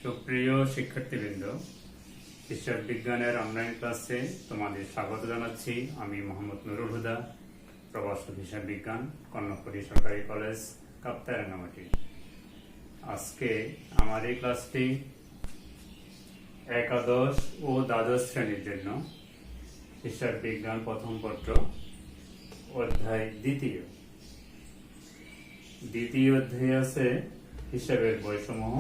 সুপ্রিয় শিক্ষার্থীবৃন্দ, হিসাব বিজ্ঞানের অনলাইন ক্লাসে তোমাদের স্বাগত জানাচ্ছি। আমি মোহাম্মদ নুরুল হুদা, প্রভাষক হিসাব বিজ্ঞান, কর্ণফুলী সরকারি কলেজ, কাপ্তাই, রাঙ্গামাটি। আজকে আমার এই ক্লাসটি একাদশ ও দ্বাদশ শ্রেণীর জন্য হিসাব বিজ্ঞান প্রথম পত্র অধ্যায় দ্বিতীয় অধ্যায় আছে হিসাবের বইসমূহ।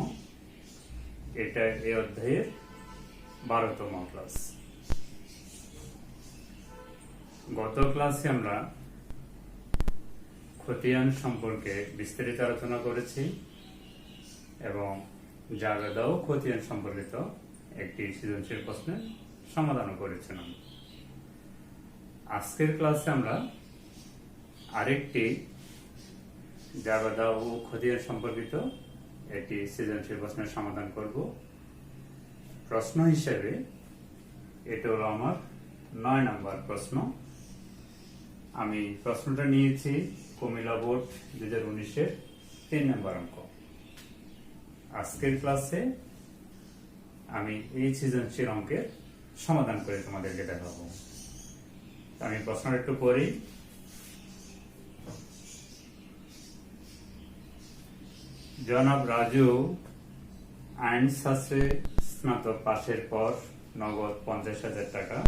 এটা এই অধ্যায়ের 12তম ক্লাস। গত ক্লাসে আমরা খতিয়ান সম্পর্কে বিস্তারিত আলোচনা করেছি এবং জাবেদা ও খতিয়ান সম্পর্কিত একটি সৃজনশীল প্রশ্নের সমাধানও করেছিলাম। আজকের ক্লাসে আমরা আরেকটি জাবেদা ও খতিয়ান সম্পর্কিত একটি সৃজনশীল প্রশ্নের সমাধান করব। প্রশ্ন হিসেবে এটা হলো আমার 9 নম্বর প্রশ্ন। আমি প্রশ্নটা নিয়েছি কুমিল্লা বোর্ড 2019-এর 3 নম্বর অঙ্ক। আজকের ক্লাসে আমি এই সৃজনশীল অঙ্কের সমাধান করে তোমাদেরকে দেখাবো। আমি প্রশ্নটা একটু পড়ি। জনাব রাজু আইন শাস্ত্রে স্নাতক পাশের পর নগদ 50,000 টাকা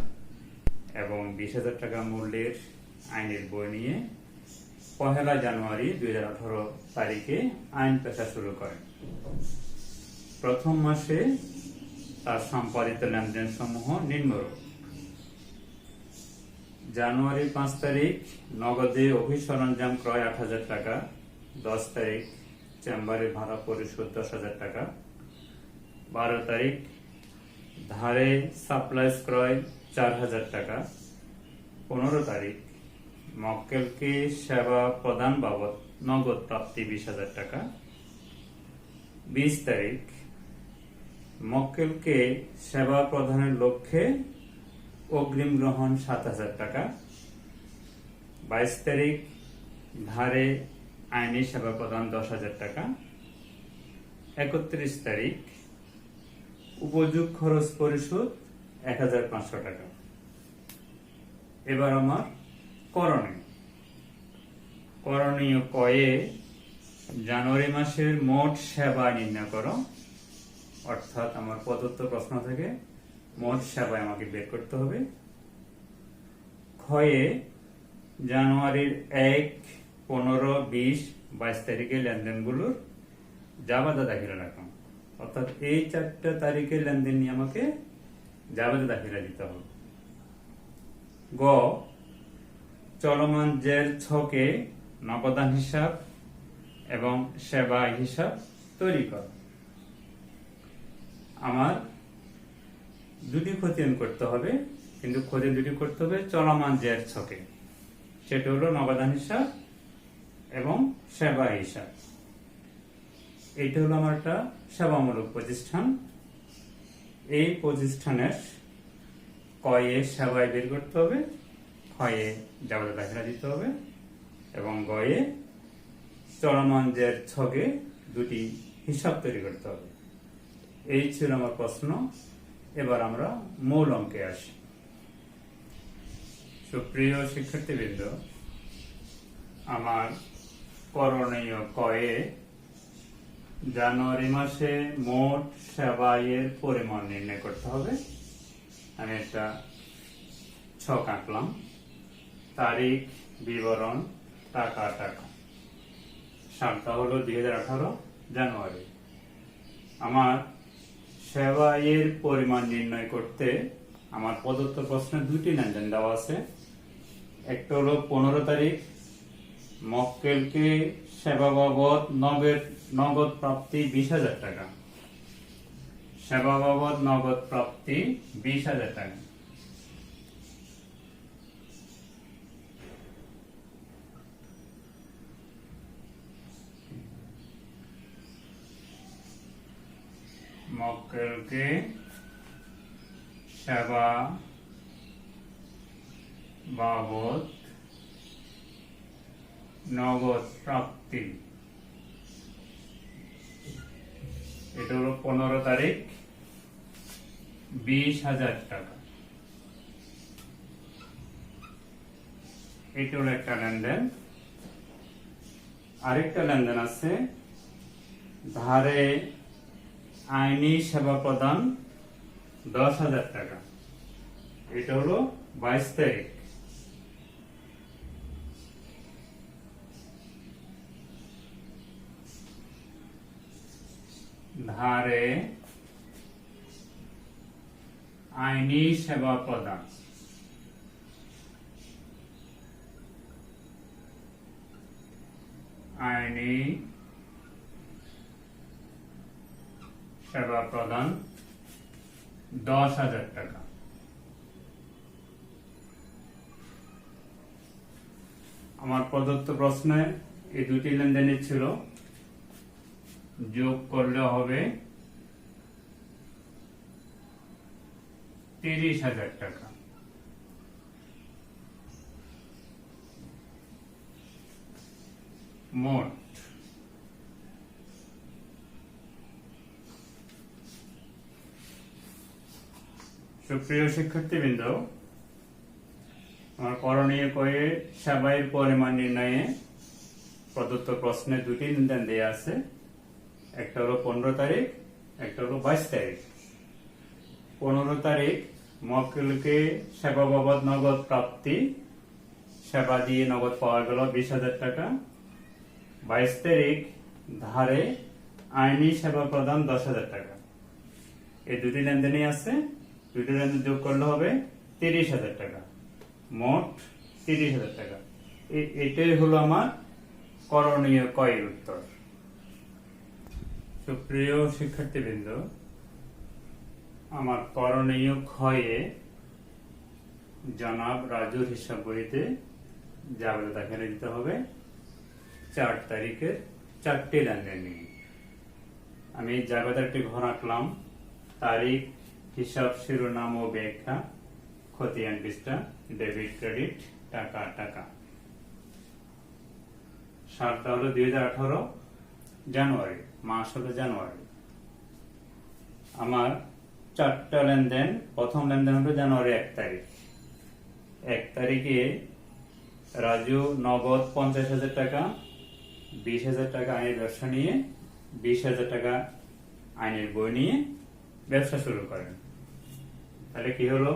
এবং 20,000 টাকা মূল্যের আইনের বই নিয়ে 1 জানুয়ারি 2018 তারিখে আইন পেশা শুরু করেন। প্রথম মাসে তার সম্পাদিত লেনদেন সমূহ নিম্নরূপ: জানুয়ারি 5 তারিখ নগদে অফিস সরঞ্জাম ক্রয় 8,000 টাকা, 10 তারিখ চেম্বারে ভাড়া পরিশোধ 10,000 টাকা, 12 তারিখ ধারে সাপ্লাইজ ক্রয় 4,000 টাকা, 15 তারিখ মক্কেলকে সেবা প্রদান বাবদ নগদ প্রাপ্তি 20,000 টাকা, 20 তারিখ মক্কেলকে সেবা প্রদানের লক্ষ্যে অগ্রিম গ্রহণ 7,000 টাকা, 22 তারিখ ধারে আইনি সেবা প্রদান 10,000 টাকা, 31 তারিখ উপযোগ খরচ পরিশোধ 1,500 টাকা। এবার আমার করণীয় কয়ে জানুয়ারি মাসের মোট সেবা নির্ণয় করো। অর্থাৎ আমার প্রদত্ত প্রশ্ন থেকে মোট সেবা আমাকে বের করতে হবে। ক্ষয়ে জানুয়ারির 1, 15, 20, 22 তারিখের লেনদেনগুলোর জাবেদা দাখিলা রাখলাম। অর্থাৎ এই 4টা তারিখের লেনদেন নিয়ে আমাকে জাবেদা দাখিলা দিতে হবে। গ চলমান জের ছকে নগদান হিসাব এবং সেবা হিসাব তৈরি কর। আমার দুটি খতিয়ান করতে হবে, কিন্তু খতিয়ান দুটি করতে হবে চলমান জের ছকে। সেটা হলো নগদান হিসাব এবং সেবা হিসাব। এইটা হলো আমার একটা সেবামূলক প্রতিষ্ঠান। এই প্রতিষ্ঠানের কয়ে সেবায় বের করতে হবে, ক্ষয়ে জাবেদা দাখিলা দিতে হবে এবং গয়ে চলমান জের ছকে দুটি হিসাব তৈরি করতে হবে। এই ছিল আমার প্রশ্ন। এবার আমরা মূল অঙ্কে আসি। সুপ্রিয় শিক্ষার্থীবৃন্দ, আমার করণীয় কয়ে জানুয়ারি মাসে মোট সেবায়ের পরিমাণ নির্ণয় করতে হবে। আমি একটা ছক আঁকলাম। তারিখ, বিবরণ, টাকা। সালটা হলো 2018 জানুয়ারি। আমার সেবায়ের পরিমাণ নির্ণয় করতে আমার প্রদত্ত প্রশ্নে দুটি লেনদেন দেওয়া আছে। একটা হলো 15 তারিখ মক্কেলকে সেবা বাবদ নগদ প্রাপ্তি 20,000 টাকা। সেবা বাবদ নগদ প্রাপ্তি 20,000 টাকা। মক্কেলকে সেবা বাবদ নগদ প্রাপ্তি এটা হলো 15 তারিখ, 20,000 টাকা। এটা হলো একটা লেনদেন। আরেকটা লেনদেন আছে, ধারে আইনি সেবা প্রদান 10,000 টাকা। এটা হলো 22 তারিখ। ধারে আইনি সেবা প্রদান আইনি সেবা প্রদান 10,000 টাকা। আমার প্রদত্ত প্রশ্নে এই দুটি লেনদেনই ছিল, যোগ করলে হবে 30,000 টাকা। মোট সুপ্রিয় শিক্ষার্থীবৃন্দ, আমার করণীয় করে সেবায়ের পরিমাণ নির্ণয়ে প্রদত্ত প্রশ্নে দুটি লেনদেন দেয়া আছে। একটা হলো 15 তারিখ, একটা হলো 22 তারিখ। 15 তারিখ মক্কেলকে সেবা বাবদ নগদ প্রাপ্তি, সেবা দিয়ে নগদ পাওয়া গেল 20,000 টাকা। 22 তারিখ ধারে আইনি সেবা প্রদান 10,000 টাকা। এই দুটি লেনদেনই আছে, দুটি লেনদেন যোগ করলে হবে 30,000 টাকা। মোট 30,000 টাকা। এটাই হলো আমার করণীয় কয়ের উত্তর। সুপ্রিয় শিক্ষার্থীবৃন্দ, আমার করণীয় ক্ষয়ে জনাব রাজুর হিসাব বইতে যাবে দেখানে দিতে হবে 4 তারিখের 4টি লেনদেন নিয়ে। আমি জাবেদারটি ঘর আঁকলাম, তারিখ, হিসাব, শিরোনাম ও ব্যাখ্যা, খতিয়ান পৃষ্ঠা, ডেবিট ক্রেডিট, টাকা টাকা। সালটা হলো 2018 জানুয়ারি, মাস হলো জানুয়ারি। আমার 4টা লেনদেন। প্রথম লেনদেন হলো জানুয়ারি 1 তারিখ। 1 তারিখে রাজু নগদ 50,000 টাকা, 20,000 টাকা আইনের ব্যবসা নিয়ে, 20,000 টাকা আইনের বই নিয়ে ব্যবসা শুরু করেন। তাহলে কি হলো,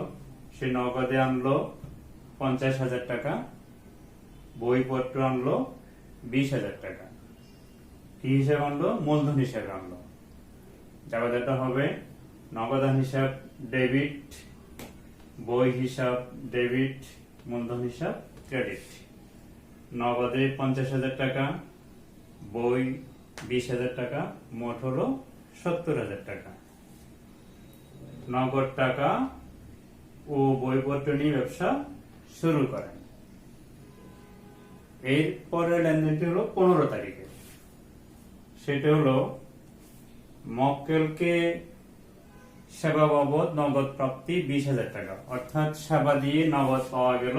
সে নগদে আনলো 50,000 টাকা, বইপত্র আনলো 20,000 টাকা। কি হিসাব আনলো? মূলধন হিসাবে আনলো। জাবেদাটা হবে নগদান হিসাব ডেবিট, বই হিসাব ডেবিট, মূলধন হিসাব ক্রেডিট। নগদে 50,000 টাকা, বই 20,000 টাকা, মোট হলো 70,000 টাকা। নগদ টাকা ও বইপত্র নিয়ে ব্যবসা শুরু করেন। এর পরের লেনদেনটি হলো 15 তারিখে। সেটা হলো মক্কেলকে সেবা বাবদ নগদ প্রাপ্তি 20,000 টাকা, অর্থাৎ সেবা দিয়ে নগদ পাওয়া গেল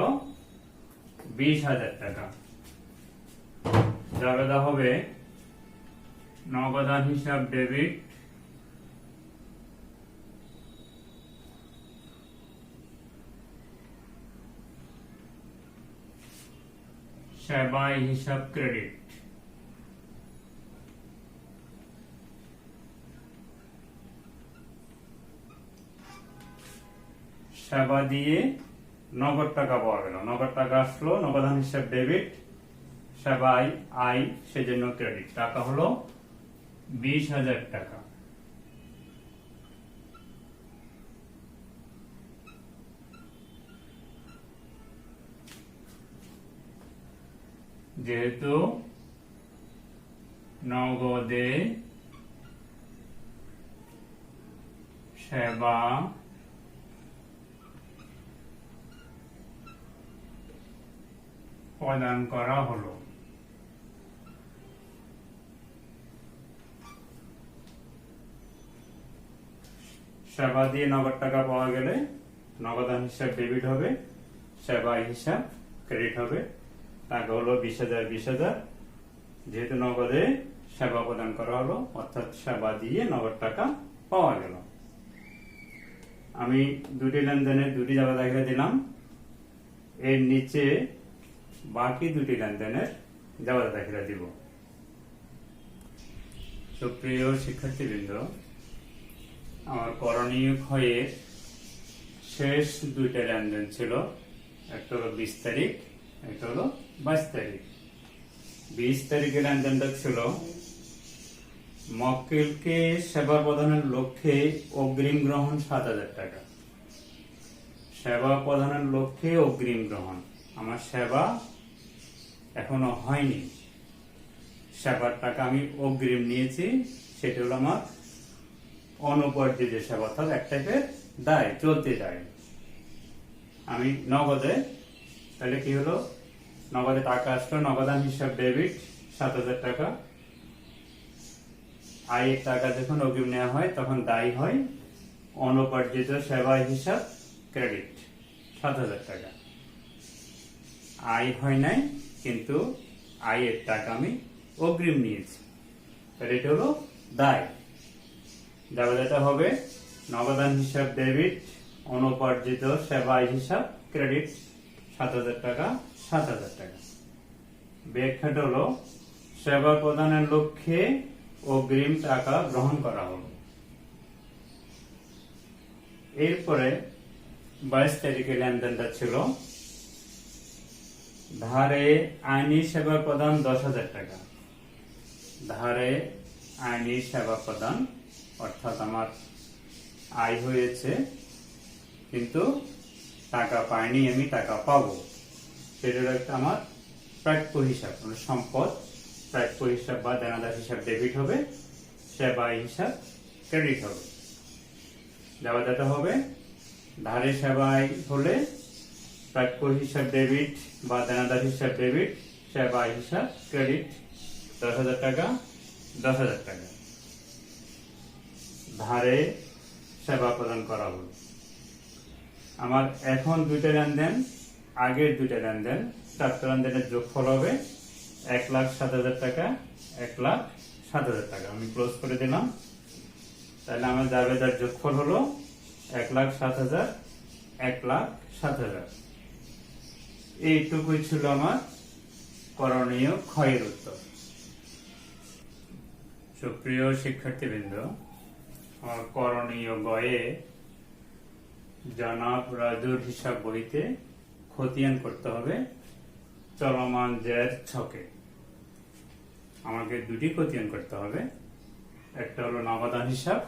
20,000 টাকা। জাবেদা হবে নগদান হিসাব ডেবিট, সেবায় হিসাব ক্রেডিট। সেবা দিয়ে নগদ টাকা পাওয়া গেল, নগদ টাকা আসলো, নগদান হিসাব ডেবিট, সেবায় আয়, সেজন্য ক্রেডিট। টাকা হলো 20,000 টাকা। যেহেতু নগদে সেবা প্রদান করা হলো, সেবা দিয়ে নগদ টাকা পাওয়া গেলে নগদান হিসাব ডেবিট হবে, সেবা হিসাব ক্রেডিট হবে। টাকা হলো 20,000 20,000। যেহেতু নগদে সেবা প্রদান করা হলো, অর্থাৎ সেবা দিয়ে নগদ টাকা পাওয়া গেল। আমি দুটি লেনদেনের দুটি জায়গা দেখিয়ে দিলাম। এর নিচে বাকি দুটি লেনদেনের জায়গা দেখিয়ে দিব। সুপ্রিয় শিক্ষার্থীবৃন্দ, আমার করণীয় ক্ষয়ের শেষ দুইটা লেনদেন ছিল, একটা হলো 20 তারিখ, একটা হলো 22 তারিখ। 20 তারিখের লেনদেনটা ছিল মক্কেলকে সেবা প্রদানের লক্ষ্যে অগ্রিম গ্রহণ 7,000 টাকা। সেবা প্রদানের লক্ষ্যে অগ্রিম গ্রহণ, আমার সেবা এখনো হয়নি, সেবার টাকা আমি অগ্রিম নিয়েছি, সেটা হলো আমার অনুপর্যিত সেবা, অর্থাৎ এক টাইপের দায়, চলতে দায়। আমি নগদে, তাহলে কি হলো, নগদে টাকা আসলো, নগদান হিসাব ডেবিট 7,000 টাকা। আয়ের টাকা যখন অগ্রিম নেওয়া হয় তখন দায় হয় অনুপার্জিত সেবা হিসাব ক্রেডিট 7,000 টাকা। আয় হয় নাই, কিন্তু আয়ের টাকা আমি অগ্রিম নিয়েছি, তাহলে এটা হলো দায়। যেটা হবে নগদান হিসাব ডেবিট, অনুপার্জিত সেবা হিসাব ক্রেডিট 7,000 টাকা, 7,000 টাকা। ব্যাখ্যাটা হলো সেবা প্রদানের লক্ষ্যে অগ্রিম টাকা গ্রহণ করা হলো। এরপরে 22 তারিখে লেনদেনটা ছিল ধারে আইনি সেবা প্রদান 10,000 টাকা। ধারে আইনি সেবা প্রদান, অর্থাৎ আমার আয় হয়েছে কিন্তু টাকা পাইনি, আমি টাকা পাবো, সেটার একটা আমার প্রাপ্য হিসাব, মানে সম্পদ প্রাপ্য হিসাব বা দেনাদার হিসাব ডেবিট হবে, সেবা হিসাব ক্রেডিট হবে। যেটা হবে ধারে সেবায় হলে প্রাপ্য হিসাব ডেবিট বা দেনাদার হিসাব ডেবিট, সেবা হিসাব ক্রেডিট 10,000 টাকা, 10,000 টাকা। ধারে সেবা প্রদান করা হলো। আমার এখন দুইটা লেনদেন, আগের দুইটা লেনদেন, চারটা লেনদেনের যোগফল হবে 1,07,000 টাকা, 1,07,000 টাকা। আমি ক্লোজ করে দিলাম। তাহলে আমার জাবেদার যোগফল হলো 1,07,000, 1,07,000। এইটুকুই ছিল আমার করণীয় ক্ষয়ের উত্তর। সুপ্রিয় শিক্ষার্থীবৃন্দ, আমার করণীয় গয়ে জনাব রাজুর হিসাব বইতে খতিয়ান করতে হবে চলমান জের ছকে। আমাকে দুটি খতিয়ান করতে হবে, একটা হলো নগদান হিসাব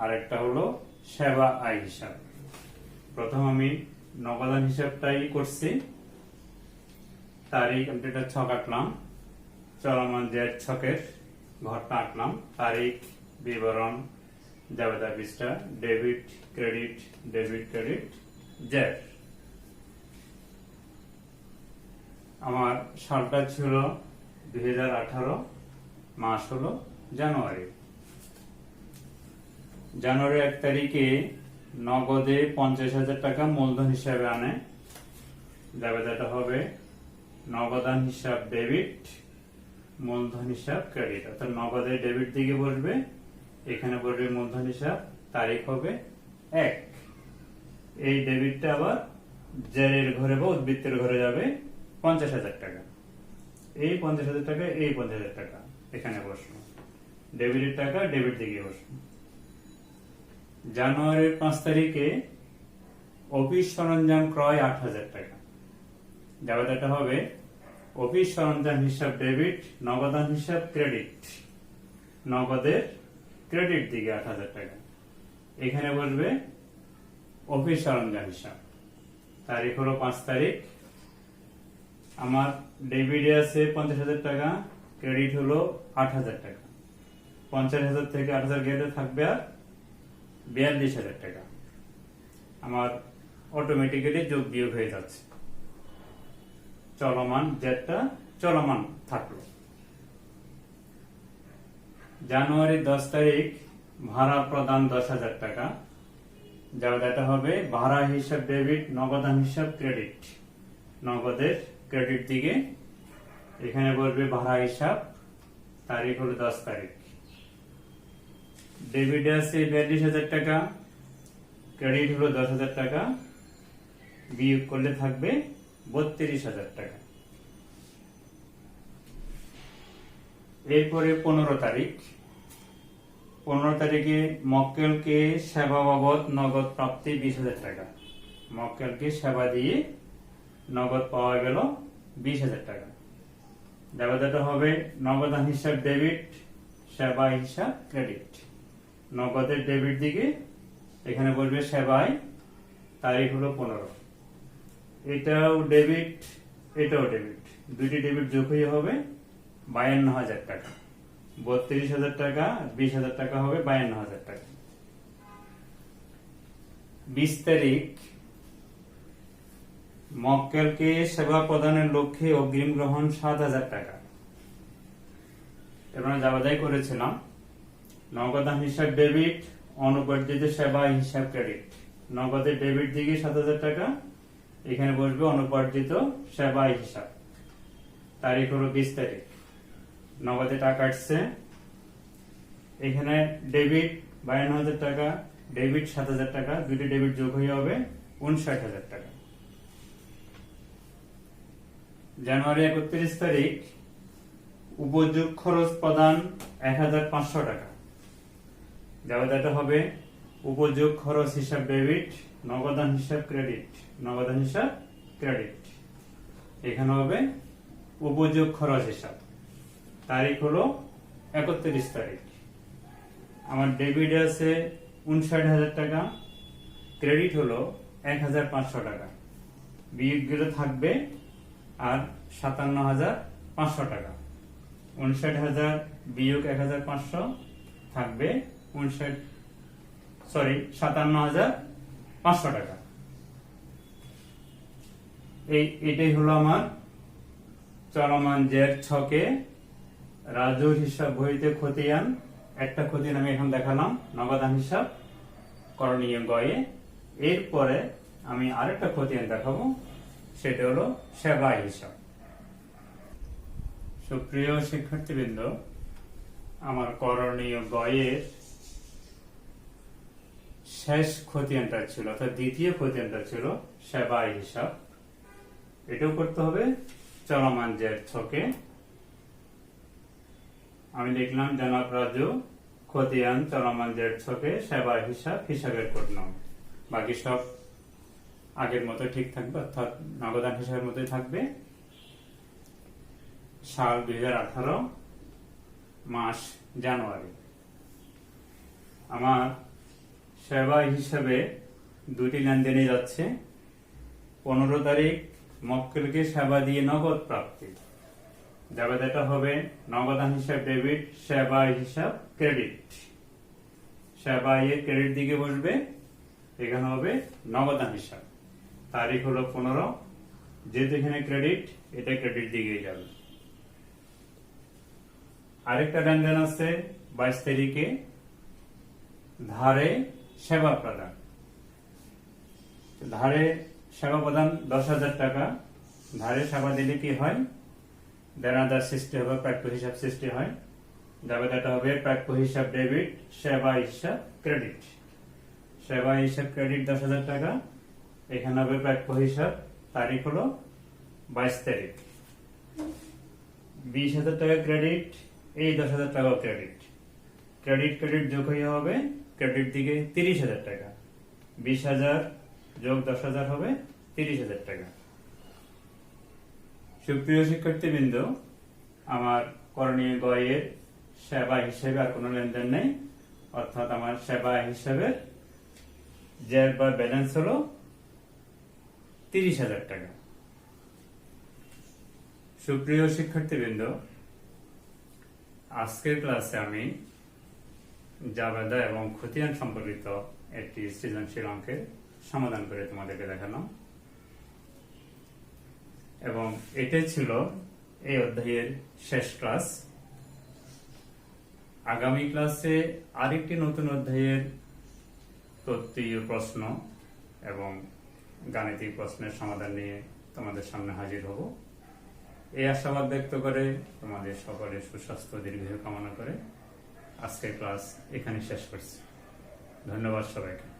আর একটা হলো সেবা আয় হিসাব। প্রথম আমি নগদান হিসাবটাই করছি। তারিখ আমি একটা ছক আঁকলাম, চলমান জের ছকের ঘরটা আঁকলাম, তারিখ, বিবরণ, জাবেদা পৃষ্ঠা, ডেবিট ক্রেডিট, ডেবিট ক্রেডিট, জের। আমার সালটা ছিল 2018, মাস হলো জানুয়ারি। জানুয়ারি 1 তারিখে নগদে 50,000 টাকা মূলধন হিসাবে আনে। জাবেদাটা হবে নগদান হিসাব ডেবিট, মূলধন হিসাব ক্রেডিট, অর্থাৎ নগদে ডেবিট দিকে বসবে, এখানে বসবে মূলধন হিসাব, তারিখ হবে 1। এই ডেবিটটা আবার জেরের ঘরে বা উদ্বৃত্তের ঘরে যাবে 50,000 টাকা। এই 50,000 টাকা, এই 50,000 টাকা এখানে বসলো, ডেবিটের টাকা ডেবিট দিকে বসলো। জানুয়ারির 5 তারিখে অফিস সরঞ্জাম ক্রয় 8,000 টাকা। জাবেদাটা হবে অফিস সরঞ্জাম হিসাব ডেবিট, নগদান হিসাব ক্রেডিট, নগদের ক্রেডিট দিকে 8,000 টাকা, এখানে বসবে অফিস সরঞ্জাম হিসাব। তারিখ হলো 5 তারিখ। আমার ডেবিটে আছে 50,000 টাকা, ক্রেডিট হলো 8,000 টাকা। 50,000 থেকে 8,000 গেলে থাকবে আর 42,000 টাকা। আমার অটোমেটিক্যালি যোগ বিয়োগ হয়ে যাচ্ছে, চলমান যেটা চলমান থাকলো। জানুয়ারি 10 তারিখ ভাড়া প্রদান 10,000 টাকা। জাবেদাটা হবে ভাড়া হিসাব ডেবিট, নগদান হিসাব ক্রেডিট, নগদের ক্রেডিট দিকে, এখানে বলবে ভাড়া হিসাব, তারিখ হলো 10 তারিখ। ডেবিটে আছে 42,000 টাকা, ক্রেডিট হলো 10,000 টাকা, বিয়োগ করলে থাকবে 32,000 টাকা। এরপরে 15 তারিখ। 15 তারিখে মক্কেলকে সেবা বাবদ নগদ প্রাপ্তি 20,000 টাকা। মক্কেলকে সেবা দিয়ে নগদ পাওয়া গেল 20,000 টাকা। দেবদাটা হবে নগদান হিসাব ডেবিট, সেবা হিসাব ক্রেডিট। নগদের ডেবিট দিকে এখানে বলবে সেবায়, তারিখ হলো 15। এটাও ডেবিট, এটাও ডেবিট, দুইটি ডেবিট যোগ হয়ে হবে 52,000 টাকা। 32,000 টাকা, 20,000 টাকা হবে 52,000 টাকা। 20 তারিখ মক্কেলকে সেবা প্রদানের লক্ষ্যে অগ্রিম গ্রহণ 7,000 টাকা। এবার যাবাদাই করেছিলাম নগদান হিসাব ডেবিট, অনুপার্জিত সেবা হিসাব ক্রেডিট। নগদের ডেবিট দিকে 7,000 টাকা, এখানে বসবে অনুপার্জিত সেবা হিসাব। তারিখ হলো 20 তারিখ। নগদে টাকা আসছে, এখানে ডেবিট 52,000 টাকা, ডেবিট 7,000 টাকা, দুটি ডেবিট যোগ হয়ে হবে 59,000 টাকা। জানুয়ারি 31 তারিখ উপযোগ খরচ প্রদান 1,500 টাকা। দেওয়াটা হবে উপযোগ খরচ হিসাব ডেবিট, নগদান হিসাব ক্রেডিট। নগদান হিসাব ক্রেডিট, এখানে হবে উপযোগ খরচ হিসাব। তারিখ হলো 31 তারিখ। আমার ডেবিট আছে 59,000 টাকা, ক্রেডিট হলো 1,500 টাকা, বিয়োগ গেলে থাকবে আর 57,500 টাকা। 59,000 বিয়োগ 1,500 থাকবে 57,500 টাকা। এটাই হলো আমার চলমান জের ছকে রাজুর হিসাব বইতে খতিয়ান। একটা খতিয়ান আমি এখন দেখালাম নগদান হিসাব করণীয় গয়ে। এরপরে আমি আরেকটা খতিয়ান দেখাবো, সেটা হলো সেবা হিসাব। সুপ্রিয় শিক্ষার্থীবৃন্দ, আমার করণীয় গয়ের শেষ খতিয়ানটা ছিল, অর্থাৎ দ্বিতীয় খতিয়ানটা ছিল সেবা হিসাব। এটাও করতে হবে চলমান জের ছকে। আমি লিখলাম জনাব রাজু খতিয়ান চলমান জের ছকে সেবা হিসাব, হিসাবের কোড নাম। বাকি সব আগের মতো ঠিক থাকবে, অর্থাৎ নগদান হিসাবের মতোই থাকবে। সাল 2018, মাস জানুয়ারি। আমার সেবা হিসাবে দুটি লেনদেনে যাচ্ছে। 15 তারিখ মক্কেলকে সেবা দিয়ে নগদ প্রাপ্তি। দেওয়াটা হবে নগদান হিসাব ডেবিট, সেবা হিসাব ক্রেডিট। সেবা এর ক্রেডিট দিকে বসবে, এখানে হবে নগদান হিসাব। তারিখ হলো 15, যেহেতু এখানে ক্রেডিট, এটা ক্রেডিট দিকে যাবে। আরেকটা লেনদেন আছে 22 তারিখে ধারে সেবা প্রদান। ধারে সেবা প্রদান 10,000 টাকা। ধারে সেবা দিলে কি হয়, দেনাদার সৃষ্টি হবে, প্রাপ্য হিসাব সৃষ্টি হয়। দেওয়াটা হবে প্রাপ্য হিসাব ডেবিট, সেবা হিসাব ক্রেডিট। সেবা হিসাব ক্রেডিট 10,000 টাকা, এখানে হবে প্রাপ্য হিসাব। তারিখ হলো 22 তারিখ। 20,000 টাকা ক্রেডিট, এই 10,000 টাকা ক্রেডিট। ক্রেডিট ক্রেডিট যোগ হয়ে হবে ক্রেডিট দিকে 30,000 টাকা। 20,000 যোগ 10,000 হবে 30,000 টাকা। সুপ্রিয় শিক্ষার্থীবৃন্দ, আমার করণীয় গয়ের সেবা হিসেবে আর কোনো লেনদেন নেই, অর্থাৎ আমার সেবা হিসাবের জের বা ব্যালেন্স হলো 30,000 টাকা। সুপ্রিয় শিক্ষার্থীবৃন্দ, আজকের ক্লাসে আমি জাবেদা এবং খতিয়ান সম্পর্কিত একটি সৃজনশীল অঙ্কের সমাধান করে তোমাদেরকে দেখালাম, এবং এটাই ছিল এই অধ্যায়ের শেষ ক্লাস। আগামী ক্লাসে আরেকটি নতুন অধ্যায়ের তত্ত্বীয় প্রশ্ন এবং গাণিতিক প্রশ্নের সমাধান নিয়ে তোমাদের সামনে হাজির হব। এই আশাবাদ ব্যক্ত করে তোমাদের সকলের সুস্বাস্থ্য দীর্ঘায়ু কামনা করে আজকের ক্লাস এখানে শেষ করছি। ধন্যবাদ সবাইকে।